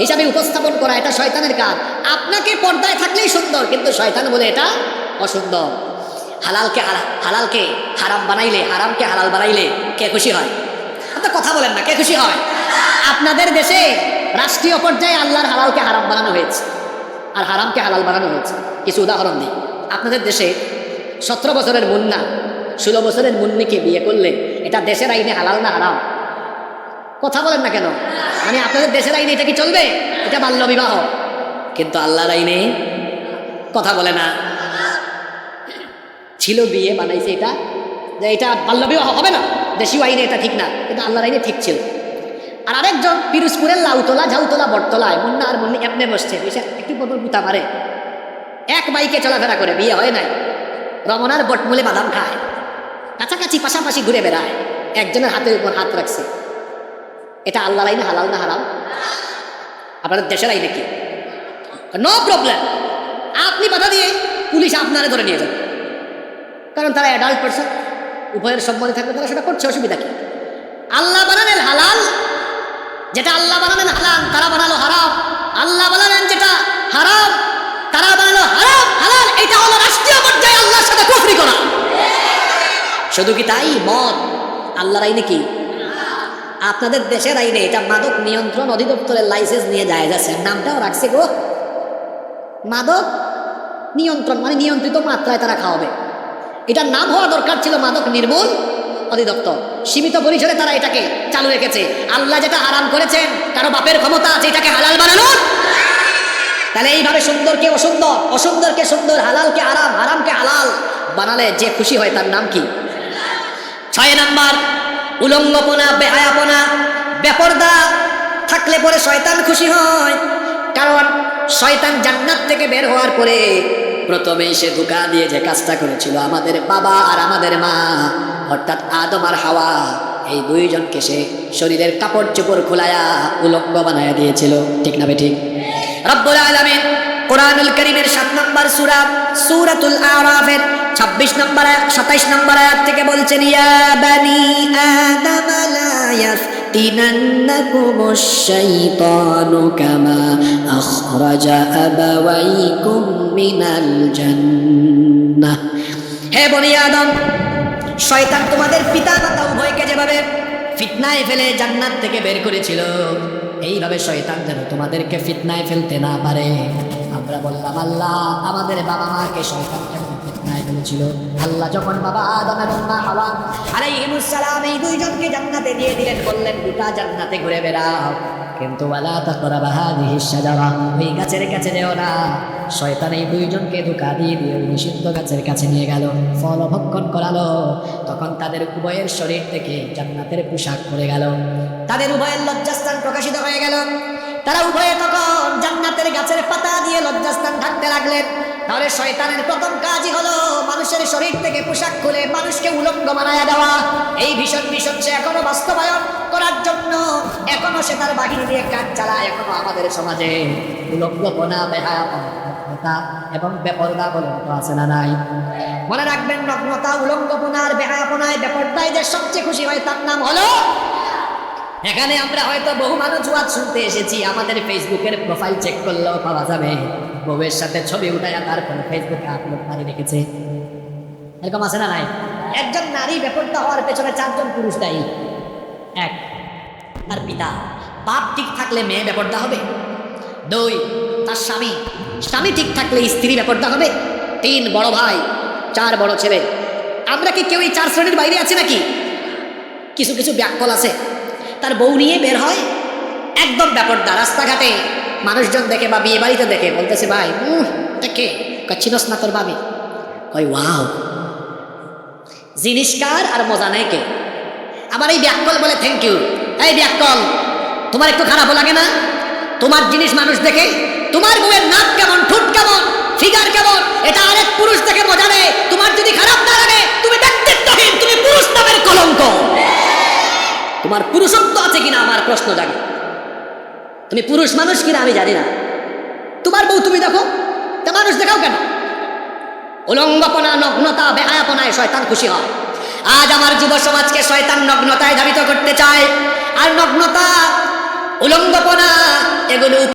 হিসাবে উপস্থাপন করা, এটা শয়তানের কাজ। আপনাকে পর্দায় থাকলেই সুন্দর, কিন্তু শয়তান বলে এটা অসুন্দর। হালালকে হারাম বানাইলে, হারামকে হালাল বানাইলে কে খুশি হয়? আপনার কথা বলেন না, কে খুশি হয়? আপনাদের দেশে রাষ্ট্রীয় পর্যায়ে আল্লাহর হালালকে হারাম বানানো হয়েছে আর হারামকে হালাল বানানো হয়েছে। কিছু উদাহরণ দিই। আপনাদের দেশে 17 বছরের মুন্না 16 বছরের মুন্নিকে বিয়ে করলে এটা দেশের আইনে হালাল না হারাম? কথা বলেন না কেন? মানে আপনাদের দেশের আইনে এটা কি চলবে? এটা বাল্য বিবাহ। কিন্তু আল্লাহর আইনে কথা বলে না, ছিল বিয়ে বানাইছে এটা, যে এটা বাল্য বিবাহ হবে না, দেশীয় আইনে এটা ঠিক না, কিন্তু আল্লাহর আইনে ঠিক ছিল। আর আরেকজন পিরোজপুরের লাউতলা ঝাউতলা বটতলায় মুন্না আর মুন্নি এমনি বসছে, একটু বড় গুতা মারে, এক বাইকে চলাফেরা করে, বিয়ে হয় নাই, রমনার বটমূলে বাদাম খায়, কাছাকাছি পাশাপাশি ঘুরে বেড়ায়, একজনের হাতের উপর হাত রাখছে। এটা আল্লাহর আইনে হালাল না হারাম? আপনাদের দেশের আইনে কি? নো প্রবলেম, আপনি বাধা দিয়ে পুলিশ আপনারে ধরে নিয়ে যাবে, কারণ তারা অ্যাডাল্ট পারসন, উভয়ের সম্মতি থাকবে, তারা সেটা করছে, অসুবিধা কি? আল্লাহ বানালেন হালাল, যেটা আল্লাহ বানালেন হালাল তারা বানালো হারাম। আল্লাহ বানালেন যেটা হারাম তারা বানালো হারাম হালাল। এটা হলো রাষ্ট্রীয় পর্যায়ে আল্লাহর সাথে কুফরি করা। শুধু কি তাই? মদ আল্লাহর আইনে কি? আপনাদের দেশের আইনে এটা মাদক নিয়ন্ত্রণ অধিদপ্তরের লাইসেন্স নিয়ে যায় যাচ্ছে, নামটাও রাখছে গো, মাদক নিয়ন্ত্রণ, মানে নিয়ন্ত্রিত মাত্রায় তারা খাওয়াবে। এটার নাম হওয়া দরকার ছিল মাদক নির্মূল অধিদপ্তর। সীমিত পরিসরে তারা এটাকে চালু রেখেছে। আল্লাহ যেটা হারাম করেছেন, কারো বাপের ক্ষমতা আছে এটাকে হালাল বানানোর? তাহলে এইভাবে সুন্দরকে অসুন্দর, অসুন্দরকে সুন্দর, হালালকে হারাম, হারামকে হালাল বানালে যে খুশি হয় তার নাম কি? 6 নাম্বার, উলঙ্গপনা, বেহায়াপনা, বেপরদা থাকলে পরে শয়তান খুশি হয়। কারণ শয়তান জান্নাত থেকে বের হওয়ার পরে প্রথমেই সে ধোঁকা দিয়ে যে কাজটা করেছিল, আমাদের বাবা আর আমাদের মা অর্থাৎ আদম আর হাওয়া, এই দুইজনকে সে শরীরের কাপড় চোপড় খোলায়া উলঙ্গ বানায়া দিয়েছিল। ঠিক না বেঠিক? রব্বুল আলামিন কোরআনুল কারীমের 7 নম্বর সূরা সূরাতুল আরাফের 26 নম্বর 27 নম্বর আয়াত থেকে বলছেন, ইয়া বানি আদম লা ইয়াফতিনান্নাকুমুশ শাইতানু কামা আখরাজা আবাওয়াইকুম মিনাল জান্নাহ। হে বনি আদম, শয়তান তোমাদের পিতা মাতা উভয়কে যেভাবে ফিতনায় ফেলে জান্নাত থেকে বের করেছিল, এইভাবে শয়তান যেন তোমাদেরকে ফিতনায় ফেলতে না পারে। আমরা বললাম, আল্লাহ আমাদের বাবা মাকে শয়তান কেমন ফিতনায় ফেলেছিল? আল্লাহ যখন বাবা আদম এবং মা হাওয়া আলাইহিমুস সালাম এই দুইজনকে জান্নাতে দিয়ে দিলেন, বললেন গোটা জান্নাতে ঘুরে বেড়াও, কিন্তু ওয়ালা তাকরাবা হাযিহিশ শাজারা, ওই গাছের কাছে যেও না। শয়তান এই দুইজনকে ধোঁকা দিয়ে দিয়ে ওই নিষিদ্ধ গাছের কাছে নিয়ে গেল, ফল ভক্ষণ করালো। তখন তাদের উভয়ের শরীর থেকে জান্নাতের পোশাক পরে গেল, তাদের উভয়ের লজ্জাস্থান প্রকাশিত হয়ে গেল। তারা উভয়ে তখন জান্নাতের গাছের পাতা দিয়ে লজ্জাস্থান ঢাকতে লাগলেন। তাহলে শয়তানের প্রথম কাজই হলো মানুষের শরীর থেকে পোশাক খুলে মানুষকে উলঙ্গ বানায়া দেওয়া। এই ভীষণ ভীষণ সে এখনো বাস্তবায়ন করার জন্য এখনো সে তার বাহিনী দিয়ে কাজ চালায়। এখনো আমাদের সমাজে উলঙ্গপনা, বেহায়াপনা এবং বেপরদা বলে আছে না নাই? মনে রাখবেন, নগ্নতা, উলঙ্গপনার, বেহায়াপনায়, বেপরদায় যে সবচেয়ে খুশি হয় তার নাম হলো। এখানে আমরা হয়তো বহু মানুষ ওয়াজ শুনতে এসেছি, আমাদের ফেসবুকের প্রোফাইল চেক করলেও পাওয়া যাবে বউয়ের সাথে ছবি উঠায়া তারপরে ফেসবুকে আপলোড করে রেখেছে। এরকম আছে না নাই? একজন নারী বেপরদা হওয়ার পেছনে 4 জন পুরুষ দায়ী। 1, তার পিতা, বাপ ঠিক থাকলে মেয়ে বেপরদা হবে। 2, তার স্বামী, স্বামী ঠিক থাকলে স্ত্রী বেপরদা হবে। 3, বড় ভাই। 4, বড় ছেলে। আমরা কি কেউ এই 4 শ্রেণীর বাইরে আছি নাকি? কিছু কিছু ব্যাককল আছে, তার বউ নিয়ে বের হয়, একদম বেপরদা। রাস্তাঘাটে মানুষজন দেখে বা বিয়ে বাড়িতে দেখে বলতেছে, ভাই এটা কে? চিনস না তোর ভাবি? কই ওয়াও, জিনিস কার আর মজা নেই কে? আবার এই ব্যাককল বলে থ্যাংক ইউ। এই ব্যাককল, তোমার একটু খারাপ লাগে না? তোমার জিনিস মানুষ দেখে, তোমার বউয়ের নাক কেমন, ঠোঁট কেমন, ফিগার কেমন, এটা আরেক পুরুষ দেখে মজা নেই। তোমার যদি খারাপ না লাগে, তুমি ব্যক্তিত্বহীন, তুমি পুরুষ নামের কলঙ্ক। তোমার পুরুষত্ব আছে কিনা আমার প্রশ্ন জাগে। তুমি পুরুষ মানুষ কিনা আমি জানি না। তোমার বউ তুমি দেখো, তা মানুষ দেখাও কেন? উলঙ্গপনা, নগ্নতা, বেহায়াপনায় শয়তান খুশি হয়। আজ আমার যুব সমাজকে শয়তান নগ্নতায় ধাবিত করতে চায়। আর নগ্নতা উলঙ্গপনা এগুলো